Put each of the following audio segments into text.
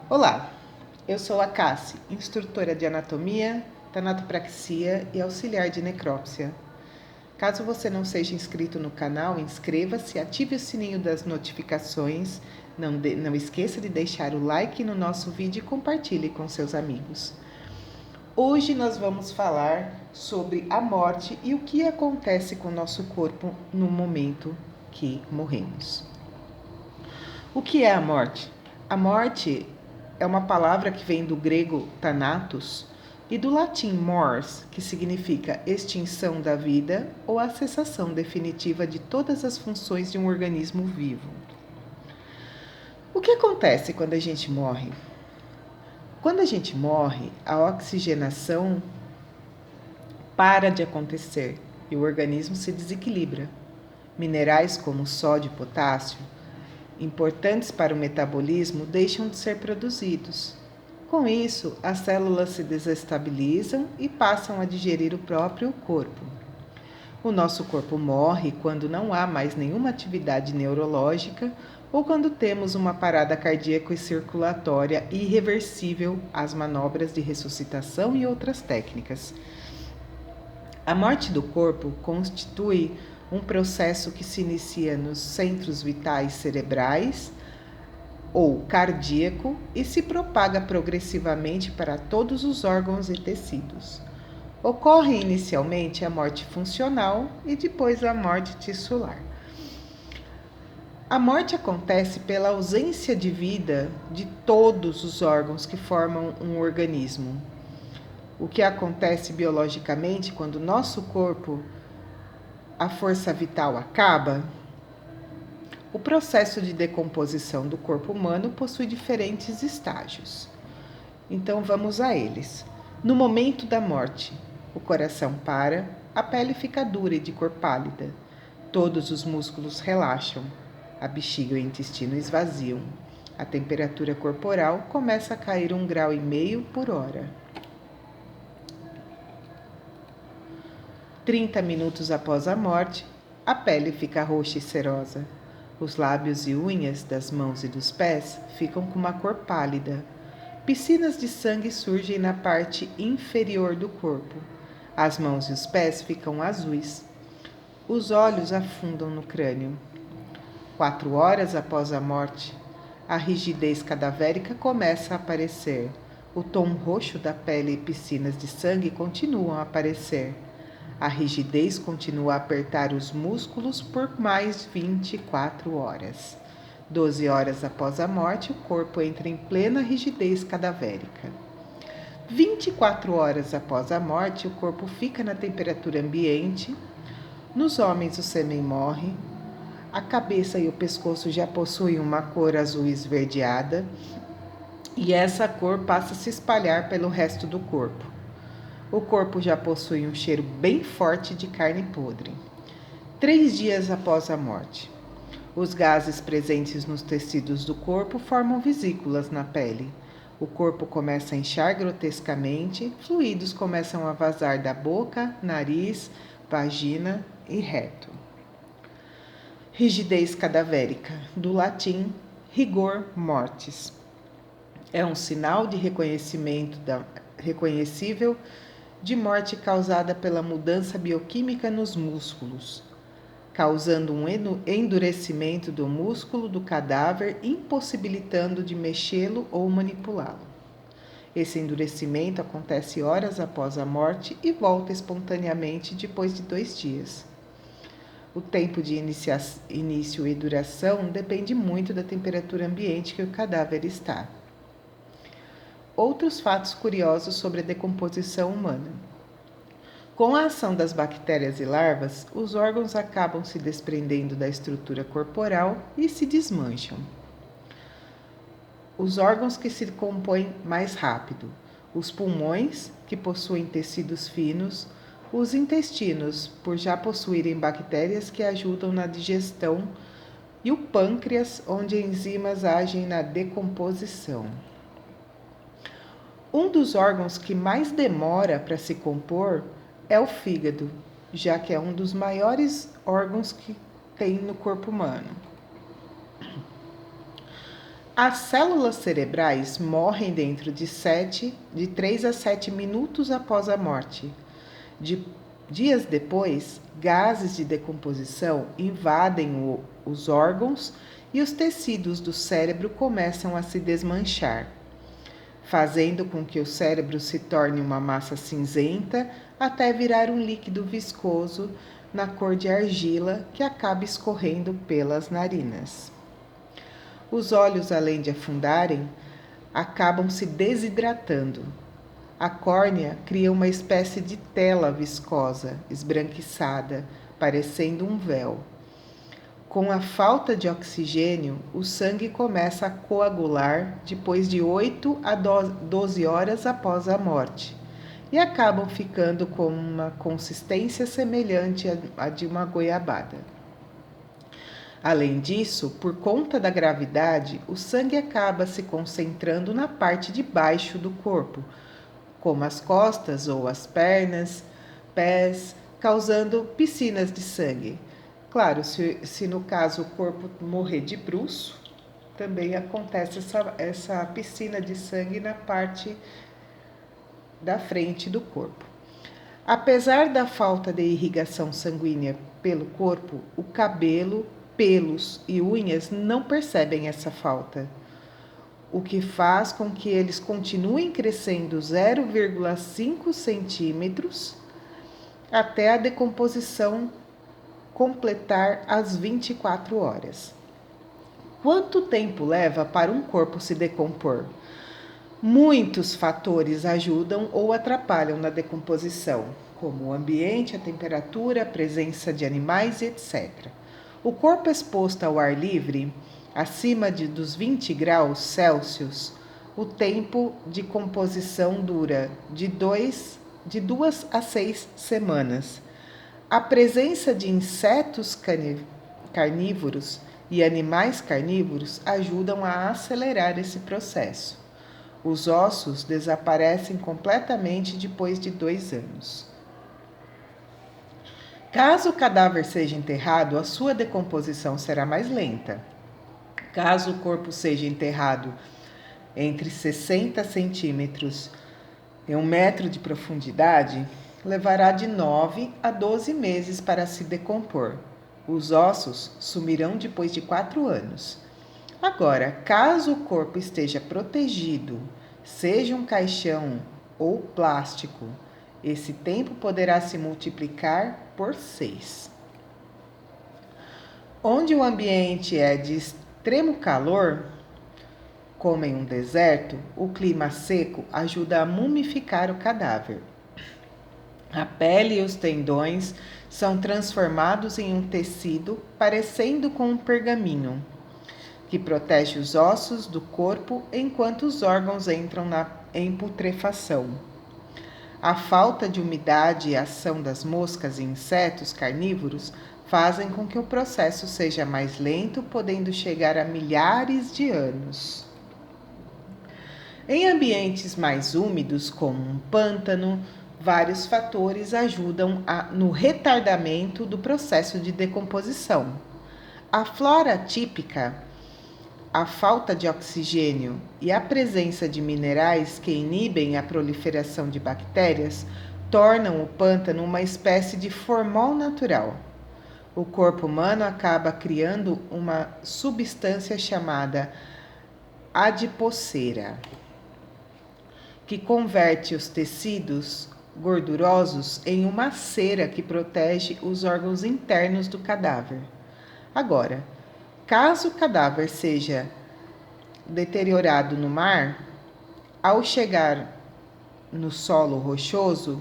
Olá, eu sou a Cassi, instrutora de anatomia, tanatopraxia e auxiliar de necrópsia. Caso você não seja inscrito no canal, inscreva-se, ative o sininho das notificações, não esqueça de deixar o like no nosso vídeo e compartilhe com seus amigos. Hoje nós vamos falar sobre a morte e o que acontece com o nosso corpo no momento que morremos. O que é a morte? A morte é uma palavra que vem do grego thanatos e do latim mors, que significa extinção da vida ou a cessação definitiva de todas as funções de um organismo vivo. O que acontece quando a gente morre? Quando a gente morre, a oxigenação para de acontecer e o organismo se desequilibra. Minerais como sódio e potássio, importantes para o metabolismo, deixam de ser produzidos. Com isso, as células se desestabilizam e passam a digerir o próprio corpo. O nosso corpo morre quando não há mais nenhuma atividade neurológica ou quando temos uma parada cardíaca e circulatória irreversível às manobras de ressuscitação e outras técnicas. A morte do corpo constitui um processo que se inicia nos centros vitais cerebrais ou cardíaco e se propaga progressivamente para todos os órgãos e tecidos. Ocorre inicialmente a morte funcional e depois a morte tissular. A morte acontece pela ausência de vida de todos os órgãos que formam um organismo. O que acontece biologicamente quando nosso corpo, a força vital acaba? O processo de decomposição do corpo humano possui diferentes estágios. Então vamos a eles. No momento da morte, o coração para, a pele fica dura e de cor pálida. Todos os músculos relaxam. A bexiga e o intestino esvaziam. A temperatura corporal começa a cair 1,5 graus por hora. 30 minutos após a morte, a pele fica roxa e cerosa. Os lábios e unhas das mãos e dos pés ficam com uma cor pálida. Piscinas de sangue surgem na parte inferior do corpo. As mãos e os pés ficam azuis. Os olhos afundam no crânio. 4 horas após a morte, a rigidez cadavérica começa a aparecer. O tom roxo da pele e piscinas de sangue continuam a aparecer. A rigidez continua a apertar os músculos por mais 24 horas. 12 horas após a morte, o corpo entra em plena rigidez cadavérica. 24 horas após a morte, o corpo fica na temperatura ambiente. Nos homens, o sêmen morre. A cabeça e o pescoço já possuem uma cor azul esverdeada e essa cor passa a se espalhar pelo resto do corpo. O corpo já possui um cheiro bem forte de carne podre. 3 dias após a morte, os gases presentes nos tecidos do corpo formam vesículas na pele. O corpo começa a inchar grotescamente, fluidos começam a vazar da boca, nariz, vagina e reto. Rigidez cadavérica, do latim rigor mortis. É um sinal de reconhecível de morte causada pela mudança bioquímica nos músculos, causando um endurecimento do músculo do cadáver, impossibilitando de mexê-lo ou manipulá-lo. Esse endurecimento acontece horas após a morte e volta espontaneamente depois de 2 dias. O tempo de início e duração depende muito da temperatura ambiente que o cadáver está. Outros fatos curiosos sobre a decomposição humana. Com a ação das bactérias e larvas, os órgãos acabam se desprendendo da estrutura corporal e se desmancham. Os órgãos que se compõem mais rápido: os pulmões, que possuem tecidos finos, os intestinos, por já possuírem bactérias que ajudam na digestão, e o pâncreas, onde enzimas agem na decomposição. Um dos órgãos que mais demora para se compor é o fígado, já que é um dos maiores órgãos que tem no corpo humano. As células cerebrais morrem dentro de 3 a 7 minutos após a morte. Dias depois, gases de decomposição invadem os órgãos e os tecidos do cérebro começam a se desmanchar, fazendo com que o cérebro se torne uma massa cinzenta até virar um líquido viscoso na cor de argila que acaba escorrendo pelas narinas. Os olhos, além de afundarem, acabam se desidratando. A córnea cria uma espécie de tela viscosa, esbranquiçada, parecendo um véu. Com a falta de oxigênio, o sangue começa a coagular depois de 8 a 12 horas após a morte e acabam ficando com uma consistência semelhante à de uma goiabada. Além disso, por conta da gravidade, o sangue acaba se concentrando na parte de baixo do corpo, como as costas ou as pernas, pés, causando piscinas de sangue. Claro, se no caso o corpo morrer de bruço, também acontece essa piscina de sangue na parte da frente do corpo. Apesar da falta de irrigação sanguínea pelo corpo, o cabelo, pelos e unhas não percebem essa falta, o que faz com que eles continuem crescendo 0,5 centímetros até a decomposição completar as 24 horas. Quanto tempo leva para um corpo se decompor? Muitos fatores ajudam ou atrapalham na decomposição, como o ambiente, a temperatura, a presença de animais, etc. O corpo exposto ao ar livre, acima dos 20 graus Celsius, o tempo de composição dura de 2 a 6 semanas. A presença de insetos carnívoros e animais carnívoros ajudam a acelerar esse processo. Os ossos desaparecem completamente depois de 2 anos. Caso o cadáver seja enterrado, a sua decomposição será mais lenta. Caso o corpo seja enterrado entre 60 centímetros e 1 metro de profundidade, levará de 9 a 12 meses para se decompor. Os ossos sumirão depois de 4 anos. Agora, caso o corpo esteja protegido, seja um caixão ou plástico, esse tempo poderá se multiplicar por 6. Onde o ambiente é de extremo calor, como em um deserto, o clima seco ajuda a mumificar o cadáver. A pele e os tendões são transformados em um tecido parecendo com um pergaminho, que protege os ossos do corpo enquanto os órgãos entram em putrefação. A falta de umidade e a ação das moscas e insetos carnívoros fazem com que o processo seja mais lento, podendo chegar a milhares de anos. Em ambientes mais úmidos, como um pântano, vários fatores ajudam no retardamento do processo de decomposição. A flora típica, a falta de oxigênio e a presença de minerais que inibem a proliferação de bactérias tornam o pântano uma espécie de formol natural. O corpo humano acaba criando uma substância chamada adipocera, que converte os tecidos gordurosos em uma cera que protege os órgãos internos do cadáver. Agora, caso o cadáver seja deteriorado no mar, ao chegar no solo rochoso,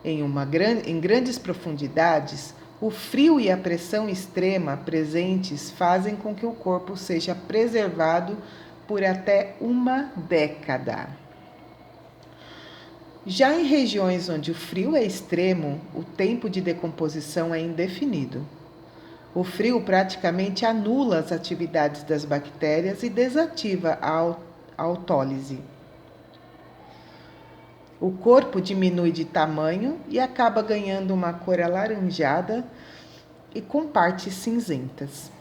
em grandes profundidades, o frio e a pressão extrema presentes fazem com que o corpo seja preservado por até 1 década. Já em regiões onde o frio é extremo, o tempo de decomposição é indefinido. O frio praticamente anula as atividades das bactérias e desativa a autólise. O corpo diminui de tamanho e acaba ganhando uma cor alaranjada e com partes cinzentas.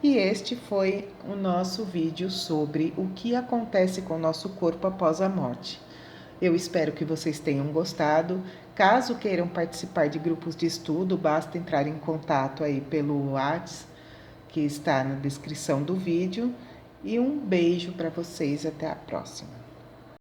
E este foi o nosso vídeo sobre o que acontece com o nosso corpo após a morte. Eu espero que vocês tenham gostado. Caso queiram participar de grupos de estudo, basta entrar em contato aí pelo WhatsApp, que está na descrição do vídeo. E um beijo para vocês, até a próxima.